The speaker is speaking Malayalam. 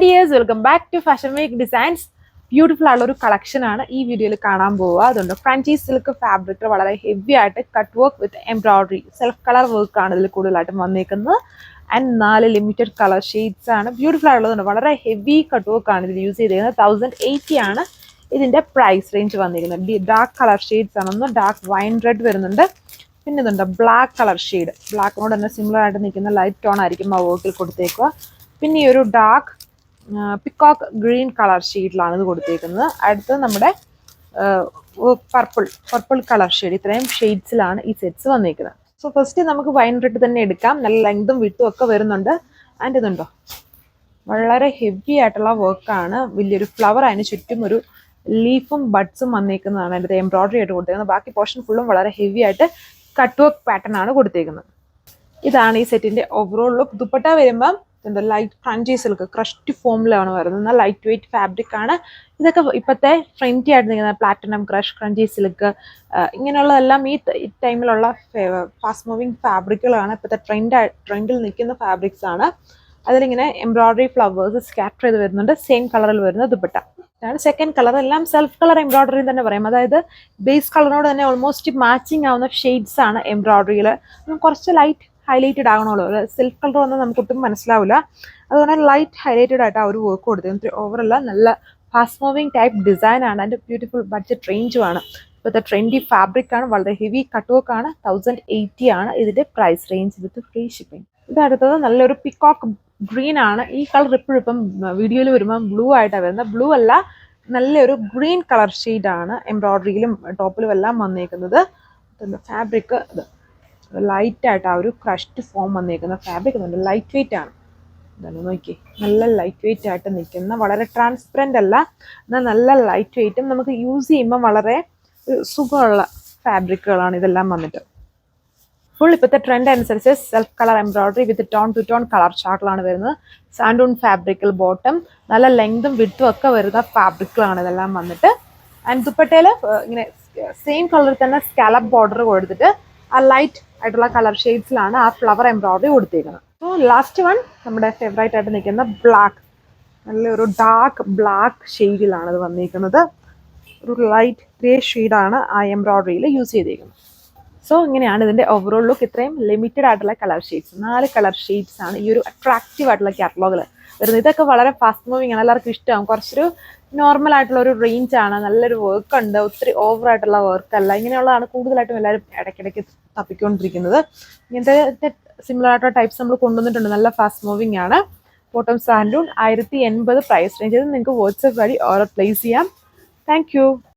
Dears welcome back to fashion make designs. Beautiful ആയിട്ടുള്ള ഒരു കളക്ഷൻ ആണ് ഈ വീഡിയോയിൽ കാണാൻ പോവുക. അതുകൊണ്ട് ഫ്രഞ്ചി സിൽക്ക് ഫാബ്രിക് വളരെ ഹെവി ആയിട്ട് cut work with embroidery self colour work ആണ് ഇതിൽ കൂടുതലായിട്ടും വന്നേക്കുന്നത്. ആൻഡ് 4 ലിമിറ്റഡ് കളർ ഷെയ്ഡ്സ് ആണ്. ബ്യൂട്ടിഫുൾ ആയിട്ടുള്ളതുണ്ട്. വളരെ ഹെവി കട്ട് വർക്ക് ആണ് ഇതിൽ യൂസ് ചെയ്തിരിക്കുന്നത്. 1080 ആണ് ഇതിന്റെ പ്രൈസ് റേഞ്ച് വന്നിരിക്കുന്നത്. ഡാർക്ക് കളർ ഷെയ്ഡ്സ് ആണ്. ഒന്ന് ഡാർക്ക് വൈൻ റെഡ് വരുന്നുണ്ട്, പിന്നെ ഇതുണ്ട് ബ്ലാക്ക് കളർ ഷെയ്ഡ്. ബ്ലാക്കിനോട് തന്നെ സിമിലർ ആയിട്ട് നിൽക്കുന്ന ലൈറ്റ് ടോൺ ആയിരിക്കും ആ വർക്കിൽ കൊടുത്തേക്കുക. പിന്നെ ഈ ഒരു ഡാർക്ക് പിക്കോക്ക് ഗ്രീൻ കളർ ഷെയ്ഡിലാണ് ഇത് കൊടുത്തേക്കുന്നത്. അടുത്തത് നമ്മുടെ പർപ്പിൾ കളർ ഷെയ്ഡ്. ഇത്രയും ഷെയ്ഡ്സിലാണ് ഈ സെറ്റ്സ് വന്നിരിക്കുന്നത്. സോ ഫസ്റ്റ് നമുക്ക് വൈൻ റെഡ് തന്നെ എടുക്കാം. നല്ല ലെങ്തും വിട്ടും ഒക്കെ വരുന്നുണ്ട്. ആൻഡ് ഇതുണ്ടോ വളരെ ഹെവി ആയിട്ടുള്ള വർക്കാണ്. വലിയൊരു ഫ്ലവർ, അതിന് ചുറ്റും ഒരു ലീഫും ബഡ്സും വന്നേക്കുന്നതാണ് അതിൻ്റെ എംബ്രോയിഡറി ആയിട്ട് കൊടുത്തേക്കുന്നത്. ബാക്കി പോർഷൻ ഫുള്ളും വളരെ ഹെവി ആയിട്ട് കട്ട് വർക്ക് പാറ്റേൺ ആണ് കൊടുത്തേക്കുന്നത്. ഇതാണ് ഈ സെറ്റിന്റെ ഓവറോൾ ലുക്ക്. ദുപ്പട്ട വരുമ്പം ലൈറ്റ് ഫ്രഞ്ചി സിൽക്ക് ക്രഷ്ഡ് ഫോമിലാണ് വരുന്നത്. ലൈറ്റ് വെയിറ്റ് ഫാബ്രിക് ആണ്. ഇതൊക്കെ ഇപ്പോഴത്തെ ട്രെൻഡി ആയിട്ട് നിൽക്കുന്ന പ്ലാറ്റിനം ക്രഷ്, ക്രഞ്ചി സിൽക്ക് ഇങ്ങനെയുള്ളതെല്ലാം ഈ ടൈമിലുള്ള ഫാസ്റ്റ് മൂവിങ് ഫാബ്രിക്കുകളാണ്. ഇപ്പോഴത്തെ ട്രെൻഡിൽ നിൽക്കുന്ന ഫാബ്രിക്സ് ആണ്. അതിലിങ്ങനെ എംബ്രോയിഡറി ഫ്ലവേഴ്സ് സ്കാറ്റർ ചെയ്ത് വരുന്നുണ്ട്. സെയിം കളറിൽ വരുന്ന ദുപ്പട്ട. സെക്കൻഡ് കളർ എല്ലാം സെൽഫ് കളർ എംബ്രോയിഡറി തന്നെ പറയാം. അതായത് ബേസ് കളറിനോട് തന്നെ ഓൾമോസ്റ്റ് മാച്ചിങ് ആവുന്ന ഷെയ്ഡ്സ് ആണ് എംബ്രോയിഡറിയിൽ. കുറച്ച് ലൈറ്റ് ഹൈലൈറ്റഡ് ആകണമല്ലോ. സെൽഫ് കളർ വന്നാൽ നമുക്ക് ഒട്ടും മനസ്സിലാവില്ല. അതുകൊണ്ട് ലൈറ്റ് ഹൈലൈറ്റഡ് ആയിട്ട് ആ ഒരു വർക്ക് കൊടുത്തത്. ഓവറല്ല നല്ല ഫാസ്റ്റ് മൂവിങ് ടൈപ്പ് ഡിസൈൻ ആണ്. അതിൻ്റെ ബ്യൂട്ടിഫുൾ ബഡ്ജറ്റ് റേഞ്ചുമാണ്. ഇപ്പോഴത്തെ ട്രെൻഡി ഫാബ്രിക് ആണ്. വളരെ ഹെവി കട്ട് വർക്ക് ആണ്. 1080 ആണ് ഇതിന്റെ price range with free shipping. ഇത് അടുത്തത് നല്ലൊരു പിക്കോക്ക് ഗ്രീൻ ആണ്. ഈ കളർ ഇപ്പം വീഡിയോയിൽ വരുമ്പോൾ ബ്ലൂ ആയിട്ടാണ് വരുന്നത്. ബ്ലൂ അല്ല, നല്ലൊരു ഗ്രീൻ കളർ ഷെയ്ഡാണ് എംബ്രോയിഡറിയിലും ടോപ്പിലും എല്ലാം വന്നേക്കുന്നത്. ഫാബ്രിക് ലൈറ്റ് ആയിട്ട് ആ ഒരു ക്രഷ്ഡ് ഫോം വന്നേക്കുന്ന ഫാബ്രിക് ലൈറ്റ് വെയിറ്റ് ആണ്. ഇതാണ് നോക്കി, നല്ല ലൈറ്റ് വെയിറ്റ് ആയിട്ട് നിൽക്കുന്ന, വളരെ ട്രാൻസ്പെറൻ്റ് അല്ല, എന്നാൽ നല്ല ലൈറ്റ് വെയിറ്റും നമുക്ക് യൂസ് ചെയ്യുമ്പോൾ വളരെ സുഖമുള്ള ഫാബ്രിക്കുകളാണ് ഇതെല്ലാം വന്നിട്ട്. ഫുൾ ഇപ്പോഴത്തെ ട്രെൻഡ് അനുസരിച്ച് self colour embroidery with tone to tone colour ചാർട്ടിലാണ് വരുന്നത്. സാൻഡൂൺ ഫാബ്രിക്കൽ ബോട്ടം, നല്ല ലെങ്തും വിഡ്ത്തും ഒക്കെ വരുന്ന ഫാബ്രിക്കുകളാണ് ഇതെല്ലാം വന്നിട്ട്. ആൻഡ് ദുപ്പട്ടയിൽ ഇങ്ങനെ സെയിം കളറിൽ തന്നെ സ്കാലപ്പ് ബോർഡർ കൊടുത്തിട്ട് ആ ലൈറ്റ് ആയിട്ടുള്ള കളർ ഷെയ്ഡ്സിലാണ് ആ ഫ്ലവർ എംബ്രോയിഡറി കൊടുത്തിരിക്കുന്നത്. സോ ലാസ്റ്റ് വൺ നമ്മുടെ ഫേവറേറ്റ് ആയിട്ട് നിൽക്കുന്ന ബ്ലാക്ക്, നല്ലൊരു ഡാർക്ക് ബ്ലാക്ക് ഷെയ്ഡിലാണ് ഇത് വന്നിരിക്കുന്നത്. ഒരു ലൈറ്റ് ഗ്രേ ഷെയ്ഡാണ് ആ എംബ്രോയിഡറിയിൽ യൂസ് ചെയ്തിരിക്കുന്നത്. സോ ഇങ്ങനെയാണ് ഇതിൻ്റെ ഓവറോൾ ലുക്ക്. ഇത്രയും ലിമിറ്റഡ് ആയിട്ടുള്ള കളർ ഷെയ്ഡ്സ്, 4 കളർ ഷെയ്ഡ്സ് ആണ് ഈ ഒരു അട്രാക്റ്റീവ് ആയിട്ടുള്ള കാറ്റലോഗിൽ വരുന്നത്. ഇതൊക്കെ വളരെ ഫാസ്റ്റ് മൂവിങ് ആണ്. എല്ലാവർക്കും ഇഷ്ടമാകും. കുറച്ചൊരു നോർമൽ ആയിട്ടുള്ള ഒരു റേഞ്ച് ആണ്. നല്ലൊരു വർക്ക് ഉണ്ട്. ഒത്തിരി ഓവർ ആയിട്ടുള്ള വർക്ക് അല്ല. ഇങ്ങനെയുള്ളതാണ് കൂടുതലായിട്ടും എല്ലാവരും ഇടയ്ക്കിടയ്ക്ക് തപ്പിക്കൊണ്ടിരിക്കുന്നത്. ഇങ്ങനത്തെ സിമിലർ ആയിട്ടുള്ള ടൈപ്സ് നമ്മൾ കൊണ്ടുവന്നിട്ടുണ്ട്. നല്ല ഫാസ്റ്റ് മൂവിങ് ആണ്. ബോട്ടം സാൻഡൂൺ 1080 പ്രൈസ് റേഞ്ച്. ഇത് നിങ്ങൾക്ക് വാട്സ്ആപ്പ് വഴി ഓർഡർ പ്ലേസ് ചെയ്യാം. താങ്ക്